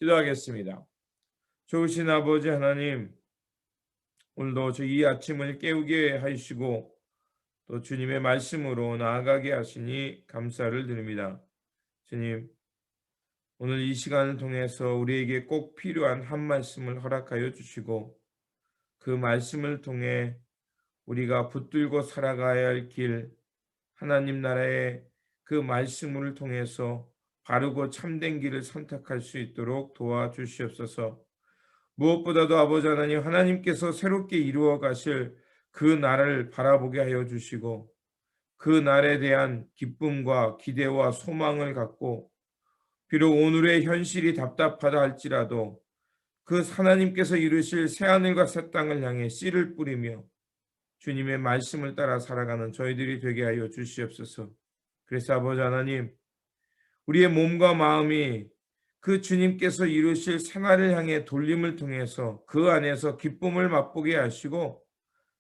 기도하겠습니다. 좋으신 아버지 하나님, 오늘도 이 아침을 깨우게 하시고 또 주님의 말씀으로 나아가게 하시니 감사를 드립니다. 주님, 오늘 이 시간을 통해서 우리에게 꼭 필요한 한 말씀을 허락하여 주시고 그 말씀을 통해 우리가 붙들고 살아가야 할 길, 하나님 나라의 그 말씀을 통해서 바르고 참된 길을 선택할 수 있도록 도와주시옵소서. 무엇보다도 아버지 하나님, 하나님께서 새롭게 이루어 가실 그 날을 바라보게 하여 주시고 그 날에 대한 기쁨과 기대와 소망을 갖고 비록 오늘의 현실이 답답하다 할지라도 그 하나님께서 이루실 새하늘과 새 땅을 향해 씨를 뿌리며 주님의 말씀을 따라 살아가는 저희들이 되게 하여 주시옵소서. 그래서 아버지 하나님, 우리의 몸과 마음이 그 주님께서 이루실 새날을 향해 돌림을 통해서 그 안에서 기쁨을 맛보게 하시고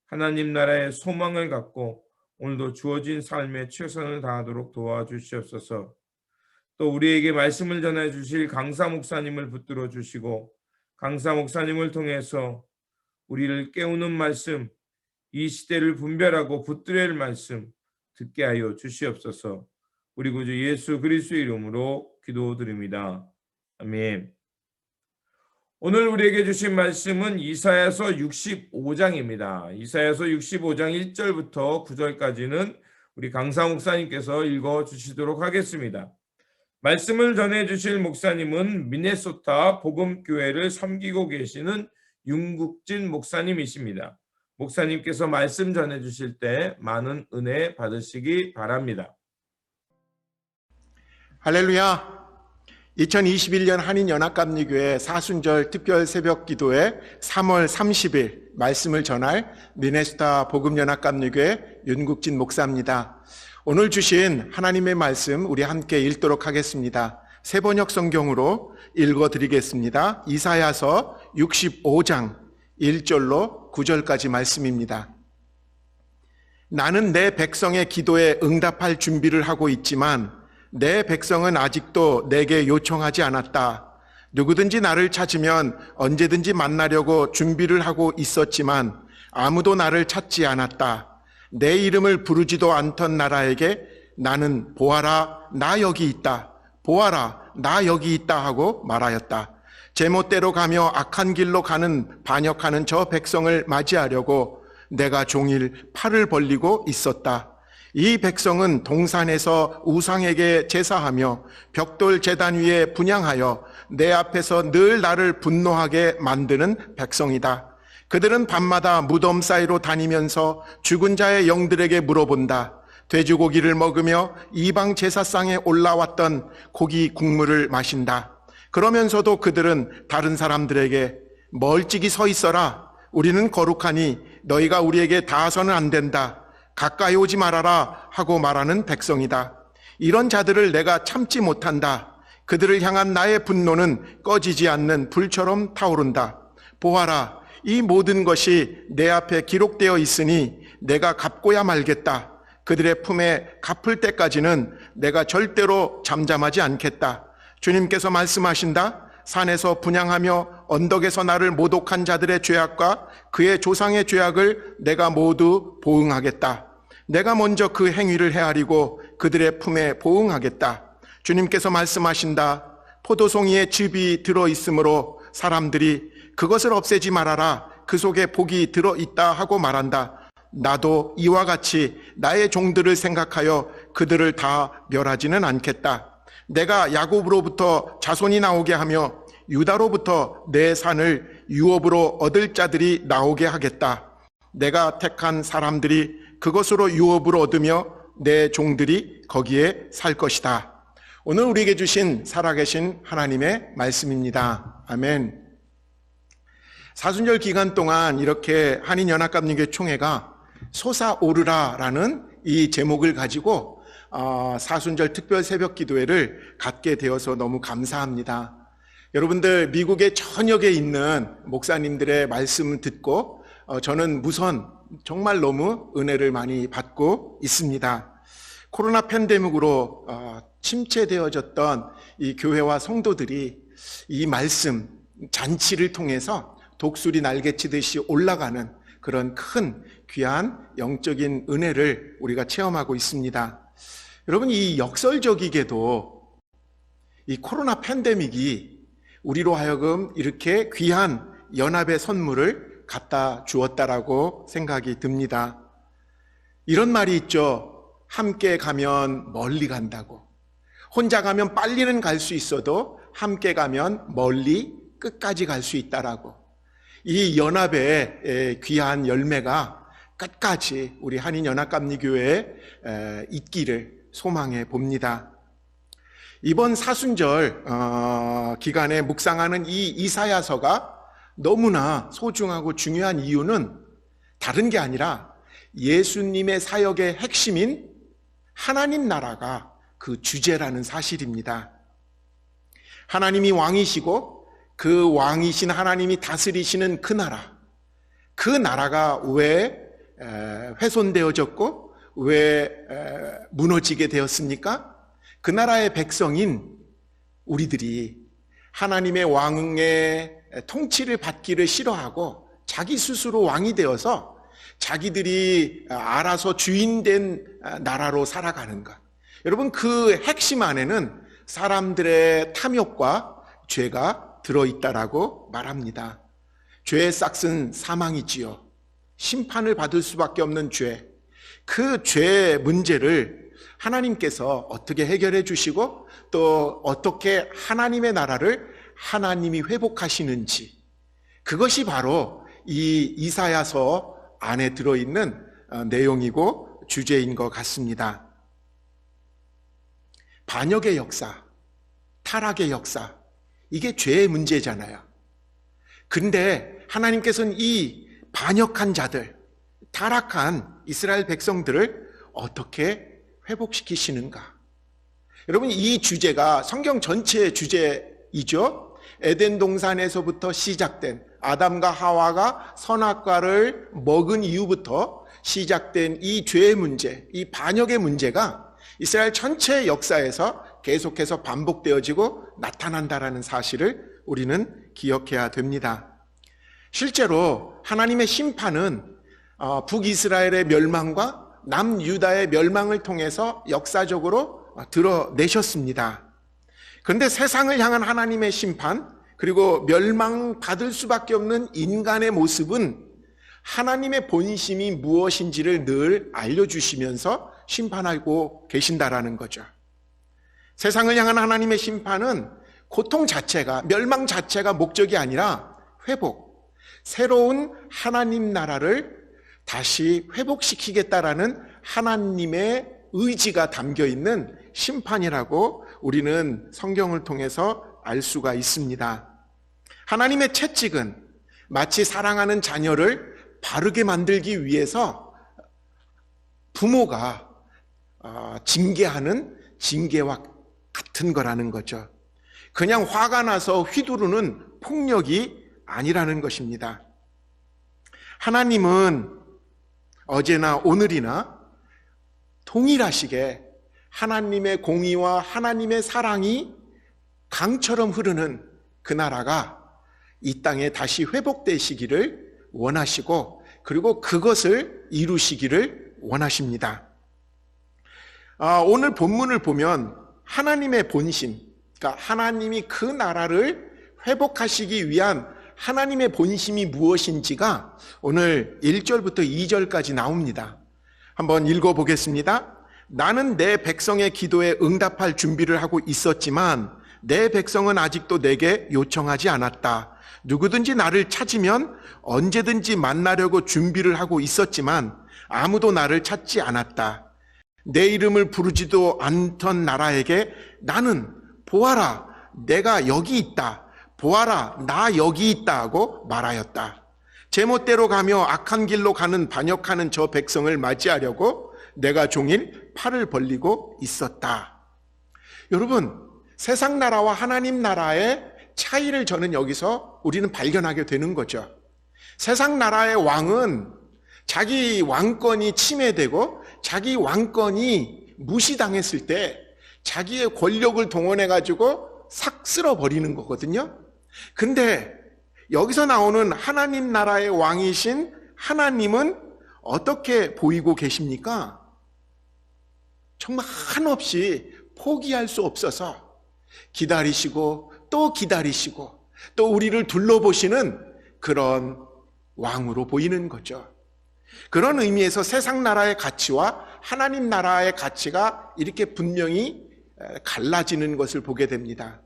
하나님 나라의 소망을 갖고 오늘도 주어진 삶에 최선을 다하도록 도와주시옵소서. 또 우리에게 말씀을 전해 주실 강사 목사님을 붙들어 주시고 강사 목사님을 통해서 우리를 깨우는 말씀, 이 시대를 분별하고 붙들어야 할 말씀 듣게 하여 주시옵소서. 우리 구주 예수 그리스도의 이름으로 기도드립니다. 아멘. 오늘 우리에게 주신 말씀은 이사야서 65장입니다. 이사야서 65장 1절부터 9절까지는 우리 강사 목사님께서 읽어주시도록 하겠습니다. 말씀을 전해주실 목사님은 미네소타 복음교회를 섬기고 계시는 윤국진 목사님이십니다. 목사님께서 말씀 전해주실 때 많은 은혜 받으시기 바랍니다. 할렐루야. 2021년 한인연합감리교회 사순절 특별 새벽 기도회 3월 30일 말씀을 전할 미네소타 복음연합감리교회 윤국진 목사입니다. 오늘 주신 하나님의 말씀 우리 함께 읽도록 하겠습니다. 새번역 성경으로 읽어드리겠습니다. 이사야서 65장 1절로 9절까지 말씀입니다. 나는 내 백성의 기도에 응답할 준비를 하고 있지만 내 백성은 아직도 내게 요청하지 않았다. 누구든지 나를 찾으면 언제든지 만나려고 준비를 하고 있었지만 아무도 나를 찾지 않았다. 내 이름을 부르지도 않던 나라에게 나는 보아라, 나 여기 있다. 보아라, 나 여기 있다 하고 말하였다. 제멋대로 가며 악한 길로 가는 반역하는 저 백성을 맞이하려고 내가 종일 팔을 벌리고 있었다. 이 백성은 동산에서 우상에게 제사하며 벽돌 제단 위에 분향하여 내 앞에서 늘 나를 분노하게 만드는 백성이다. 그들은 밤마다 무덤 사이로 다니면서 죽은 자의 영들에게 물어본다. 돼지고기를 먹으며 이방 제사상에 올라왔던 고기 국물을 마신다. 그러면서도 그들은 다른 사람들에게 멀찍이 서 있어라. 우리는 거룩하니 너희가 우리에게 닿아서는 안 된다. 가까이 오지 말아라 하고 말하는 백성이다. 이런 자들을 내가 참지 못한다. 그들을 향한 나의 분노는 꺼지지 않는 불처럼 타오른다. 보아라, 이 모든 것이 내 앞에 기록되어 있으니 내가 갚고야 말겠다. 그들의 품에 갚을 때까지는 내가 절대로 잠잠하지 않겠다. 주님께서 말씀하신다. 산에서 분향하며 언덕에서 나를 모독한 자들의 죄악과 그의 조상의 죄악을 내가 모두 보응하겠다. 내가 먼저 그 행위를 헤아리고 그들의 품에 보응하겠다. 주님께서 말씀하신다. 포도송이에 즙이 들어있으므로 사람들이 그것을 없애지 말아라. 그 속에 복이 들어있다 하고 말한다. 나도 이와 같이 나의 종들을 생각하여 그들을 다 멸하지는 않겠다. 내가 야곱으로부터 자손이 나오게 하며 유다로부터 내 산을 유업으로 얻을 자들이 나오게 하겠다. 내가 택한 사람들이 그것으로 유업을 얻으며 내 종들이 거기에 살 것이다. 오늘 우리에게 주신 살아계신 하나님의 말씀입니다. 아멘. 사순절 기간 동안 이렇게 한인연합감리교회 총회가 솟아오르라라는 이 제목을 가지고 사순절 특별 새벽 기도회를 갖게 되어서 너무 감사합니다. 여러분들 미국의 전역에 있는 목사님들의 말씀을 듣고 저는 우선 정말 너무 은혜를 많이 받고 있습니다. 코로나 팬데믹으로 침체되어졌던 이 교회와 성도들이 이 말씀 잔치를 통해서 독수리 날개치듯이 올라가는 그런 큰 귀한 영적인 은혜를 우리가 체험하고 있습니다. 여러분, 이 역설적이게도 이 코로나 팬데믹이 우리로 하여금 이렇게 귀한 연합의 선물을 갖다 주었다라고 생각이 듭니다. 이런 말이 있죠. 함께 가면 멀리 간다고. 혼자 가면 빨리는 갈 수 있어도 함께 가면 멀리 끝까지 갈 수 있다라고. 이 연합의 귀한 열매가 끝까지 우리 한인연합감리교회에 있기를 소망해 봅니다. 이번 사순절 기간에 묵상하는 이 이사야서가 너무나 소중하고 중요한 이유는 다른 게 아니라 예수님의 사역의 핵심인 하나님 나라가 그 주제라는 사실입니다. 하나님이 왕이시고 그 왕이신 하나님이 다스리시는 그 나라가 왜 훼손되어졌고 왜 무너지게 되었습니까? 그 나라의 백성인 우리들이 하나님의 왕의 통치를 받기를 싫어하고 자기 스스로 왕이 되어서 자기들이 알아서 주인된 나라로 살아가는 것. 여러분, 그 핵심 안에는 사람들의 탐욕과 죄가 들어있다라고 말합니다. 죄의 싹은 사망이지요. 심판을 받을 수밖에 없는 죄. 그 죄의 문제를 하나님께서 어떻게 해결해 주시고 또 어떻게 하나님의 나라를 하나님이 회복하시는지, 그것이 바로 이 이사야서 안에 들어있는 내용이고 주제인 것 같습니다. 반역의 역사, 타락의 역사, 이게 죄의 문제잖아요. 근데 하나님께서는 이 반역한 자들, 타락한 이스라엘 백성들을 어떻게 회복시키시는가? 여러분, 이 주제가 성경 전체의 주제이죠. 에덴 동산에서부터 시작된 아담과 하와가 선악과를 먹은 이후부터 시작된 이 죄의 문제, 이 반역의 문제가 이스라엘 전체 역사에서 계속해서 반복되어지고 나타난다라는 사실을 우리는 기억해야 됩니다. 실제로 하나님의 심판은 북이스라엘의 멸망과 남유다의 멸망을 통해서 역사적으로 드러내셨습니다. 그런데 세상을 향한 하나님의 심판, 그리고 멸망받을 수밖에 없는 인간의 모습은 하나님의 본심이 무엇인지를 늘 알려주시면서 심판하고 계신다라는 거죠. 세상을 향한 하나님의 심판은 고통 자체가, 멸망 자체가 목적이 아니라 회복, 새로운 하나님 나라를 다시 회복시키겠다라는 하나님의 의지가 담겨있는 심판이라고 우리는 성경을 통해서 알 수가 있습니다. 하나님의 채찍은 마치 사랑하는 자녀를 바르게 만들기 위해서 부모가 징계하는 징계와 같은 거라는 거죠. 그냥 화가 나서 휘두르는 폭력이 아니라는 것입니다. 하나님은 어제나 오늘이나 동일하시게 하나님의 공의와 하나님의 사랑이 강처럼 흐르는 그 나라가 이 땅에 다시 회복되시기를 원하시고, 그리고 그것을 이루시기를 원하십니다. 오늘 본문을 보면 하나님의 본심, 그러니까 하나님이 그 나라를 회복하시기 위한 하나님의 본심이 무엇인지가 오늘 1절부터 2절까지 나옵니다. 한번 읽어보겠습니다. 나는 내 백성의 기도에 응답할 준비를 하고 있었지만 내 백성은 아직도 내게 요청하지 않았다. 누구든지 나를 찾으면 언제든지 만나려고 준비를 하고 있었지만 아무도 나를 찾지 않았다. 내 이름을 부르지도 않던 나라에게 나는 보아라, 내가 여기 있다. 보아라, 나 여기 있다 하고 말하였다. 제멋대로 가며 악한 길로 가는 반역하는 저 백성을 맞이하려고 내가 종일 팔을 벌리고 있었다. 여러분, 세상 나라와 하나님 나라의 차이를 저는 여기서 우리는 발견하게 되는 거죠. 세상 나라의 왕은 자기 왕권이 침해되고 자기 왕권이 무시당했을 때 자기의 권력을 동원해가지고 싹 쓸어버리는 거거든요. 근데 여기서 나오는 하나님 나라의 왕이신 하나님은 어떻게 보이고 계십니까? 정말 한없이 포기할 수 없어서 기다리시고 또 기다리시고 또 우리를 둘러보시는 그런 왕으로 보이는 거죠. 그런 의미에서 세상 나라의 가치와 하나님 나라의 가치가 이렇게 분명히 갈라지는 것을 보게 됩니다.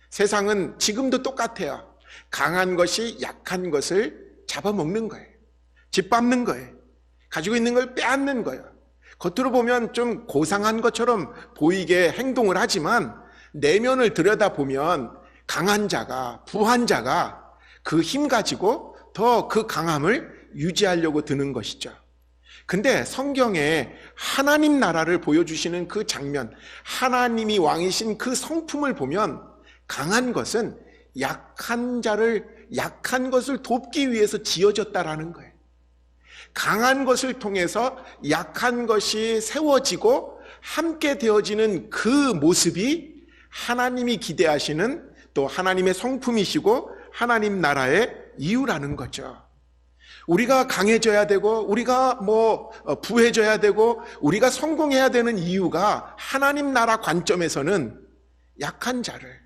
세상은 지금도 똑같아요. 강한 것이 약한 것을 잡아먹는 거예요. 짓밟는 거예요. 가지고 있는 걸 빼앗는 거예요. 겉으로 보면 좀 고상한 것처럼 보이게 행동을 하지만 내면을 들여다보면 강한 자가, 부한 자가 그 힘 가지고 더 그 강함을 유지하려고 드는 것이죠. 근데 성경에 하나님 나라를 보여주시는 그 장면, 하나님이 왕이신 그 성품을 보면 강한 것은 약한 것을 돕기 위해서 지어졌다라는 거예요. 강한 것을 통해서 약한 것이 세워지고 함께 되어지는 그 모습이 하나님이 기대하시는 또 하나님의 성품이시고 하나님 나라의 이유라는 거죠. 우리가 강해져야 되고 우리가 부해져야 되고 우리가 성공해야 되는 이유가 하나님 나라 관점에서는 약한 자를,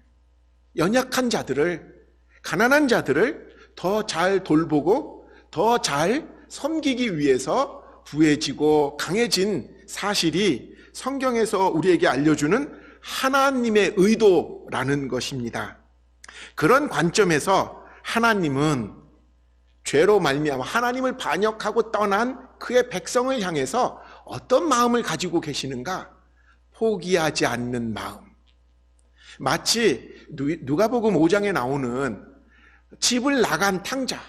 연약한 자들을, 가난한 자들을 더 잘 돌보고 더 잘 섬기기 위해서 부해지고 강해진 사실이 성경에서 우리에게 알려주는 하나님의 의도라는 것입니다. 그런 관점에서 하나님은 죄로 말미암아 하나님을 반역하고 떠난 그의 백성을 향해서 어떤 마음을 가지고 계시는가? 포기하지 않는 마음. 마치 누가복음 5장에 나오는 집을 나간 탕자,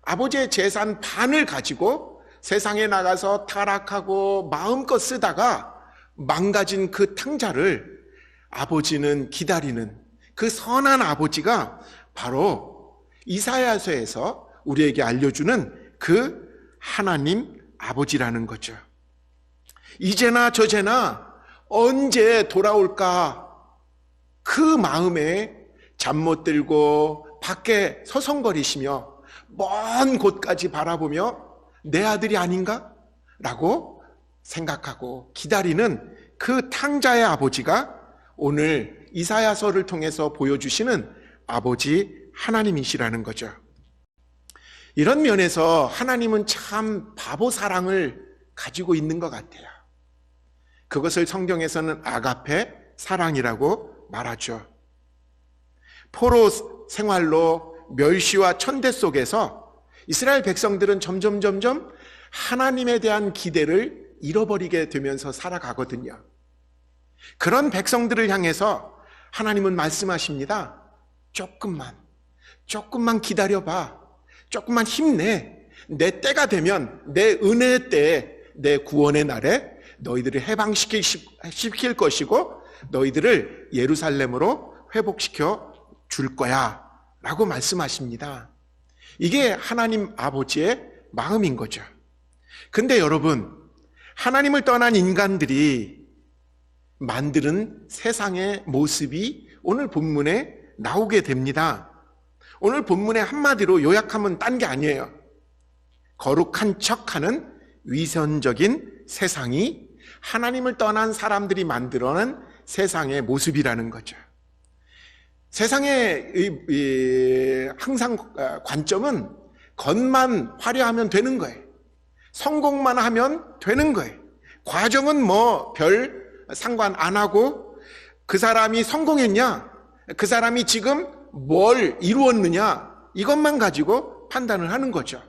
아버지의 재산 반을 가지고 세상에 나가서 타락하고 마음껏 쓰다가 망가진 그 탕자를 아버지는 기다리는 그 선한 아버지가 바로 이사야서에서 우리에게 알려주는 그 하나님 아버지라는 거죠. 이제나 저제나 언제 돌아올까? 그 마음에 잠 못 들고 밖에 서성거리시며 먼 곳까지 바라보며 내 아들이 아닌가? 라고 생각하고 기다리는 그 탕자의 아버지가 오늘 이사야서를 통해서 보여주시는 아버지 하나님이시라는 거죠. 이런 면에서 하나님은 참 바보 사랑을 가지고 있는 것 같아요. 그것을 성경에서는 아가페 사랑이라고 말하죠. 포로 생활로 멸시와 천대 속에서 이스라엘 백성들은 점점 하나님에 대한 기대를 잃어버리게 되면서 살아가거든요. 그런 백성들을 향해서 하나님은 말씀하십니다. 조금만 기다려봐. 조금만 힘내. 내 때가 되면 내 은혜의 때에 내 구원의 날에 너희들을 해방시킬 것이고 너희들을 예루살렘으로 회복시켜 줄 거야 라고 말씀하십니다. 이게 하나님 아버지의 마음인 거죠. 근데 여러분, 하나님을 떠난 인간들이 만드는 세상의 모습이 오늘 본문에 나오게 됩니다. 오늘 본문의 한마디로 요약하면 딴 게 아니에요. 거룩한 척하는 위선적인 세상이 하나님을 떠난 사람들이 만들어낸 세상의 모습이라는 거죠. 세상의 항상 관점은 겉만 화려하면 되는 거예요. 성공만 하면 되는 거예요. 과정은 별 상관 안 하고 그 사람이 성공했냐, 그 사람이 지금 뭘 이루었느냐, 이것만 가지고 판단을 하는 거죠.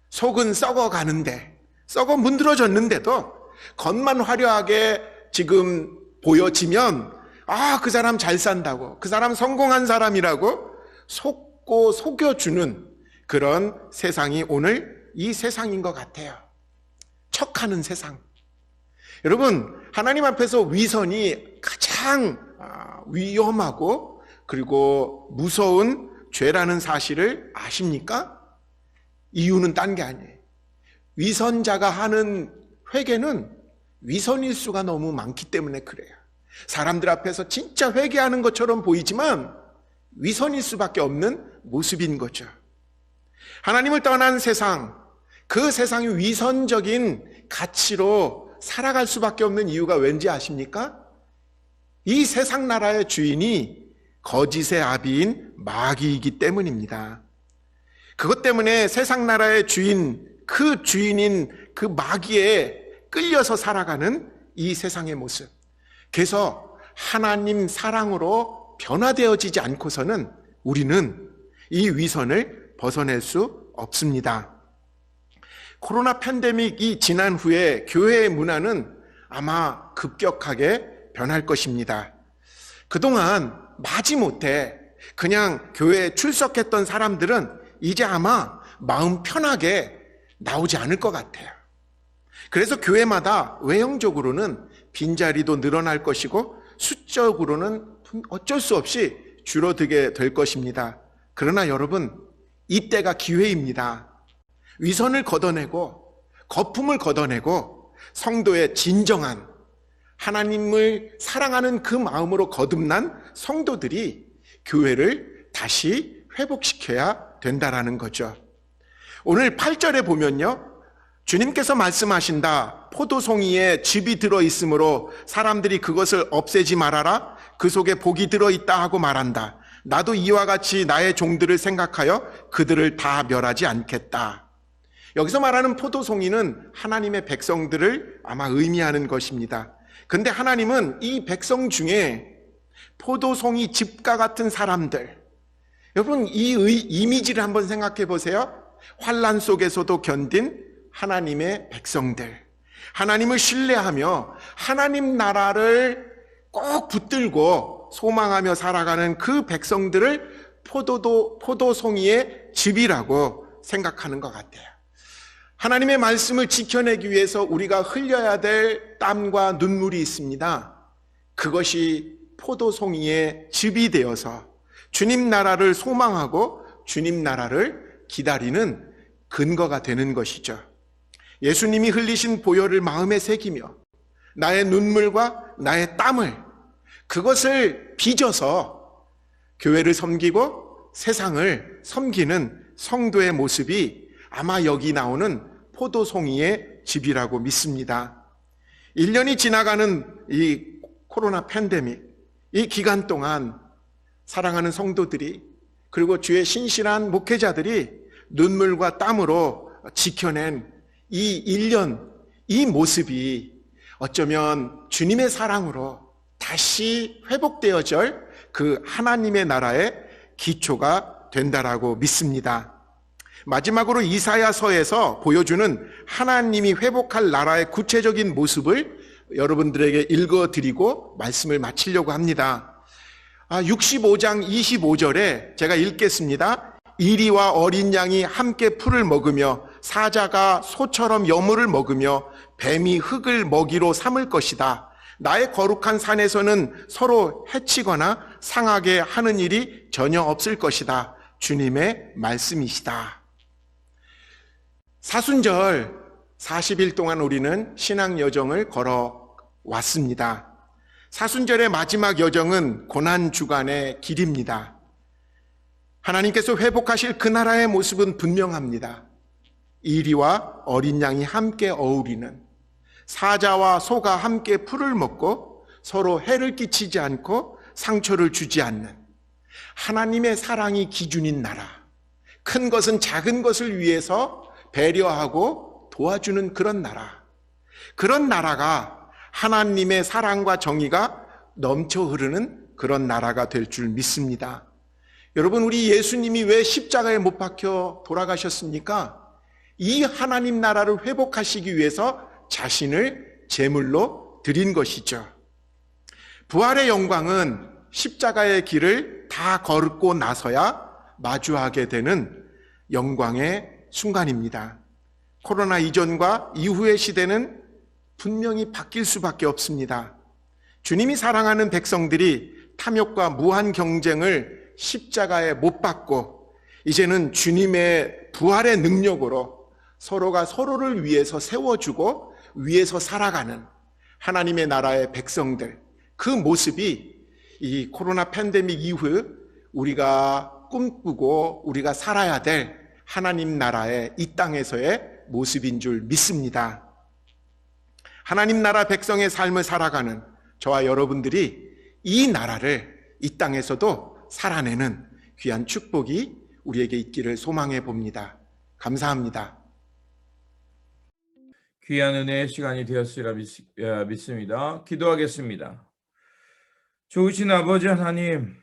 속은 썩어가는데, 썩어 문드러졌는데도 겉만 화려하게 지금 보여지면 그 사람 잘 산다고, 그 사람 성공한 사람이라고 속고 속여주는 그런 세상이 오늘 이 세상인 것 같아요. 척하는 세상. 여러분, 하나님 앞에서 위선이 가장 위험하고 그리고 무서운 죄라는 사실을 아십니까? 이유는 딴 게 아니에요. 위선자가 하는 회개는 위선일수가 너무 많기 때문에 그래요. 사람들 앞에서 진짜 회개하는 것처럼 보이지만 위선일 수밖에 없는 모습인 거죠. 하나님을 떠난 세상, 그 세상이 위선적인 가치로 살아갈 수밖에 없는 이유가 왠지 아십니까? 이 세상 나라의 주인이 거짓의 아비인 마귀이기 때문입니다. 그것 때문에 세상 나라의 주인, 그 주인인 그 마귀에 끌려서 살아가는 이 세상의 모습. 그래서 하나님 사랑으로 변화되어지지 않고서는 우리는 이 위선을 벗어낼 수 없습니다. 코로나 팬데믹이 지난 후에 교회의 문화는 아마 급격하게 변할 것입니다. 그동안 마지못해 그냥 교회에 출석했던 사람들은 이제 아마 마음 편하게 나오지 않을 것 같아요. 그래서 교회마다 외형적으로는 빈자리도 늘어날 것이고 수적으로는 어쩔 수 없이 줄어들게 될 것입니다. 그러나 여러분, 이때가 기회입니다. 위선을 걷어내고 거품을 걷어내고 성도의 진정한 하나님을 사랑하는 그 마음으로 거듭난 성도들이 교회를 다시 회복시켜야 된다라는 거죠. 오늘 8절에 보면요, 주님께서 말씀하신다. 포도송이에 즙이 들어있으므로 사람들이 그것을 없애지 말아라. 그 속에 복이 들어있다 하고 말한다. 나도 이와 같이 나의 종들을 생각하여 그들을 다 멸하지 않겠다. 여기서 말하는 포도송이는 하나님의 백성들을 아마 의미하는 것입니다. 근데 하나님은 이 백성 중에 포도송이 즙과 같은 사람들, 여러분 이 이미지를 한번 생각해 보세요. 환난 속에서도 견딘 하나님의 백성들, 하나님을 신뢰하며 하나님 나라를 꼭 붙들고 소망하며 살아가는 그 백성들을 포도송이의 즙이라고 생각하는 것 같아요. 하나님의 말씀을 지켜내기 위해서 우리가 흘려야 될 땀과 눈물이 있습니다. 그것이 포도송이의 즙이 되어서 주님 나라를 소망하고 주님 나라를 기다리는 근거가 되는 것이죠. 예수님이 흘리신 보혈을 마음에 새기며 나의 눈물과 나의 땀을, 그것을 빚어서 교회를 섬기고 세상을 섬기는 성도의 모습이 아마 여기 나오는 포도송이의 즙이라고 믿습니다. 1년이 지나가는 이 코로나 팬데믹, 이 기간 동안 사랑하는 성도들이, 그리고 주의 신실한 목회자들이 눈물과 땀으로 지켜낸 이 1년, 이 모습이 어쩌면 주님의 사랑으로 다시 회복되어질 그 하나님의 나라의 기초가 된다라고 믿습니다. 마지막으로 이사야서에서 보여주는 하나님이 회복할 나라의 구체적인 모습을 여러분들에게 읽어드리고 말씀을 마치려고 합니다. 65장 25절에 제가 읽겠습니다. 이리와 어린 양이 함께 풀을 먹으며 사자가 소처럼 여물을 먹으며 뱀이 흙을 먹이로 삼을 것이다. 나의 거룩한 산에서는 서로 해치거나 상하게 하는 일이 전혀 없을 것이다. 주님의 말씀이시다. 사순절 40일 동안 우리는 신앙 여정을 걸어왔습니다. 사순절의 마지막 여정은 고난주간의 길입니다. 하나님께서 회복하실 그 나라의 모습은 분명합니다. 이리와 어린 양이 함께 어우리는, 사자와 소가 함께 풀을 먹고 서로 해를 끼치지 않고 상처를 주지 않는 하나님의 사랑이 기준인 나라, 큰 것은 작은 것을 위해서 배려하고 도와주는 그런 나라, 그런 나라가 하나님의 사랑과 정의가 넘쳐 흐르는 그런 나라가 될 줄 믿습니다. 여러분, 우리 예수님이 왜 십자가에 못 박혀 돌아가셨습니까? 이 하나님 나라를 회복하시기 위해서 자신을 제물로 드린 것이죠. 부활의 영광은 십자가의 길을 다 걸고 나서야 마주하게 되는 영광의 순간입니다. 코로나 이전과 이후의 시대는 분명히 바뀔 수밖에 없습니다. 주님이 사랑하는 백성들이 탐욕과 무한 경쟁을 십자가에 못 박고 이제는 주님의 부활의 능력으로 서로가 서로를 위해서 세워주고 위해서 살아가는 하나님의 나라의 백성들, 그 모습이 이 코로나 팬데믹 이후 우리가 꿈꾸고 우리가 살아야 될 하나님 나라의 이 땅에서의 모습인 줄 믿습니다. 하나님 나라 백성의 삶을 살아가는 저와 여러분들이 이 나라를 이 땅에서도 살아내는 귀한 축복이 우리에게 있기를 소망해 봅니다. 감사합니다. 귀한 은혜의 시간이 되었으리라 믿습니다. 기도하겠습니다. 좋으신 아버지 하나님,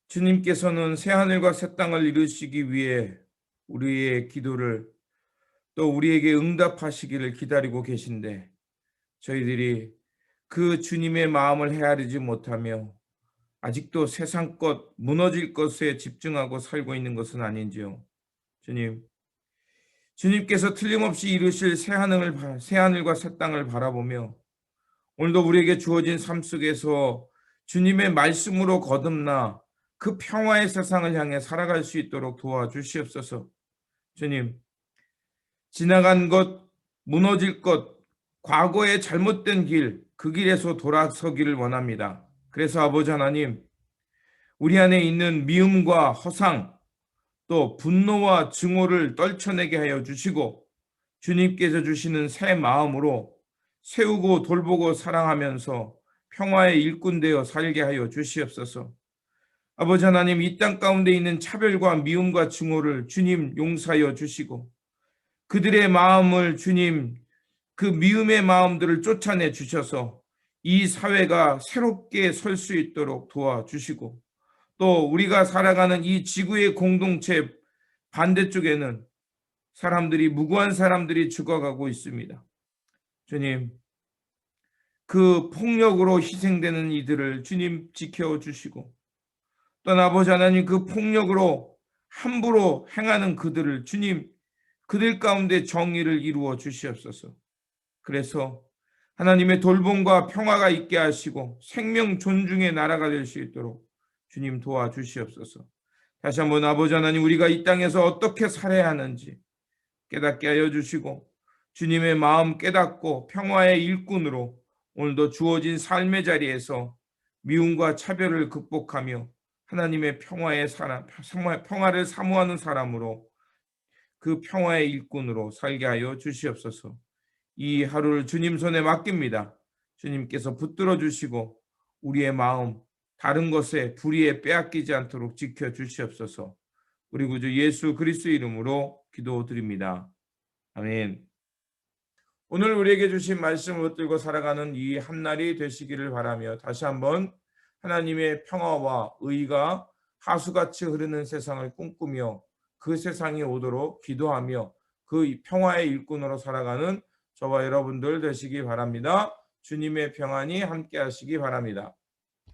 주님께서는 새하늘과 새 땅을 이루시기 위해 우리의 기도를 또 우리에게 응답하시기를 기다리고 계신데 저희들이 그 주님의 마음을 헤아리지 못하며 아직도 세상 것, 무너질 것에 집중하고 살고 있는 것은 아닌지요. 주님께서 틀림없이 이루실 새하늘과 새 땅을 바라보며 오늘도 우리에게 주어진 삶 속에서 주님의 말씀으로 거듭나 그 평화의 세상을 향해 살아갈 수 있도록 도와주시옵소서. 주님, 지나간 것, 무너질 것, 과거의 잘못된 길, 그 길에서 돌아서기를 원합니다. 그래서 아버지 하나님, 우리 안에 있는 미움과 허상, 또 분노와 증오를 떨쳐내게 하여 주시고 주님께서 주시는 새 마음으로 세우고 돌보고 사랑하면서 평화의 일꾼 되어 살게 하여 주시옵소서. 아버지 하나님, 이 땅 가운데 있는 차별과 미움과 증오를 주님 용서하여 주시고 그들의 마음을 주님 그 미움의 마음들을 쫓아내 주셔서 이 사회가 새롭게 설 수 있도록 도와주시고 또 우리가 살아가는 이 지구의 공동체 반대쪽에는 무고한 사람들이 죽어가고 있습니다. 주님, 그 폭력으로 희생되는 이들을 주님 지켜주시고 또 아버지 하나님, 그 폭력으로 함부로 행하는 그들을 주님, 그들 가운데 정의를 이루어 주시옵소서. 그래서 하나님의 돌봄과 평화가 있게 하시고 생명 존중의 나라가 될 수 있도록 주님 도와주시옵소서. 다시 한번 아버지 하나님, 우리가 이 땅에서 어떻게 살아야 하는지 깨닫게 하여 주시고 주님의 마음 깨닫고 평화의 일꾼으로 오늘도 주어진 삶의 자리에서 미움과 차별을 극복하며 하나님의 평화를 사모하는 사람으로 그 평화의 일꾼으로 살게 하여 주시옵소서. 이 하루를 주님 손에 맡깁니다. 주님께서 붙들어 주시고 우리의 마음 다른 것에 불의에 빼앗기지 않도록 지켜주시옵소서. 우리 구주 예수 그리스도 이름으로 기도드립니다. 아멘. 오늘 우리에게 주신 말씀을 붙들고 살아가는 이 한날이 되시기를 바라며 다시 한번 하나님의 평화와 의가 하수같이 흐르는 세상을 꿈꾸며 그 세상이 오도록 기도하며 그 평화의 일꾼으로 살아가는 저와 여러분들 되시기 바랍니다. 주님의 평안이 함께 하시기 바랍니다.